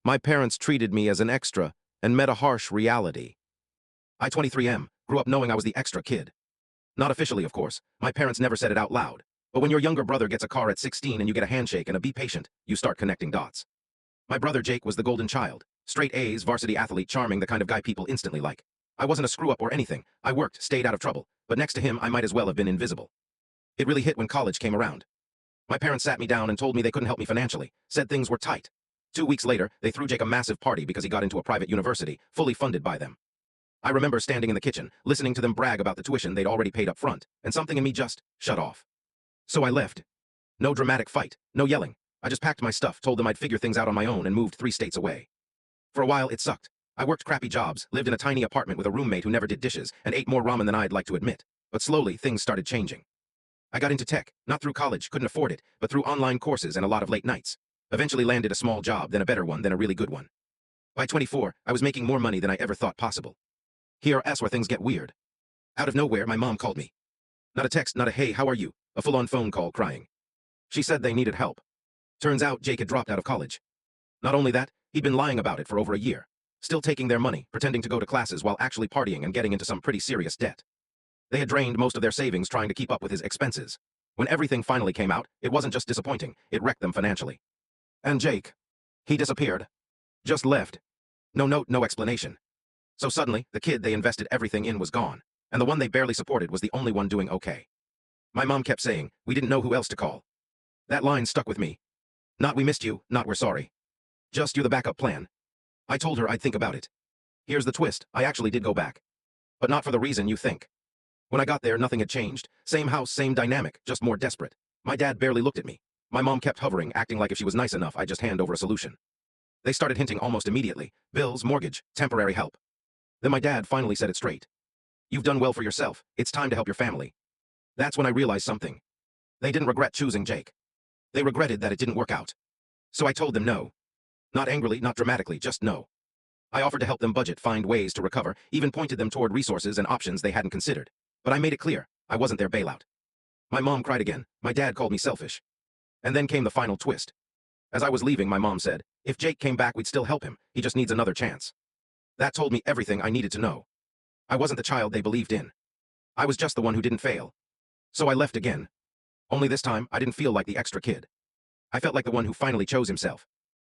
My parents treated me as an extra and met a harsh reality. I, 23M, grew up knowing I was the extra kid. Not officially, of course. My parents never said it out loud. But when your younger brother gets a car at 16 and you get a handshake and a be patient, you start connecting dots. My brother Jake was the golden child. Straight A's, varsity athlete, charming, the kind of guy people instantly like. I wasn't a screw-up or anything. I worked, stayed out of trouble. But next to him, I might as well have been invisible. It really hit when college came around. My parents sat me down and told me they couldn't help me financially, said things were tight. 2 weeks later, they threw Jake a massive party because he got into a private university, fully funded by them. I remember standing in the kitchen, listening to them brag about the tuition they'd already paid up front, and something in me just shut off. So I left. No dramatic fight, no yelling. I just packed my stuff, told them I'd figure things out on my own, and moved 3 states away. For a while, it sucked. I worked crappy jobs, lived in a tiny apartment with a roommate who never did dishes, and ate more ramen than I'd like to admit. But slowly, things started changing. I got into tech, not through college, couldn't afford it, but through online courses and a lot of late nights. Eventually landed a small job, then a better one, then a really good one. By 24, I was making more money than I ever thought possible. Here's where things get weird. Out of nowhere, my mom called me. Not a text, not a hey, how are you? A full-on phone call crying. She said they needed help. Turns out Jake had dropped out of college. Not only that, he'd been lying about it for over a year. Still taking their money, pretending to go to classes while actually partying and getting into some pretty serious debt. They had drained most of their savings trying to keep up with his expenses. When everything finally came out, it wasn't just disappointing, it wrecked them financially. And Jake, he disappeared. Just left. No note, no explanation. So suddenly, the kid they invested everything in was gone, and the one they barely supported was the only one doing okay. My mom kept saying, we didn't know who else to call. That line stuck with me. Not we missed you, not we're sorry. Just you're the backup plan. I told her I'd think about it. Here's the twist, I actually did go back. But not for the reason you think. When I got there, nothing had changed. Same house, same dynamic, just more desperate. My dad barely looked at me. My mom kept hovering, acting like if she was nice enough, I'd just hand over a solution. They started hinting almost immediately. Bills, mortgage, temporary help. Then my dad finally said it straight. You've done well for yourself. It's time to help your family. That's when I realized something. They didn't regret choosing Jake. They regretted that it didn't work out. So I told them no. Not angrily, not dramatically, just no. I offered to help them budget, find ways to recover, even pointed them toward resources and options they hadn't considered. But I made it clear, I wasn't their bailout. My mom cried again. My dad called me selfish. And then came the final twist. As I was leaving, my mom said, if Jake came back, we'd still help him. He just needs another chance. That told me everything I needed to know. I wasn't the child they believed in. I was just the one who didn't fail. So I left again. Only this time, I didn't feel like the extra kid. I felt like the one who finally chose himself.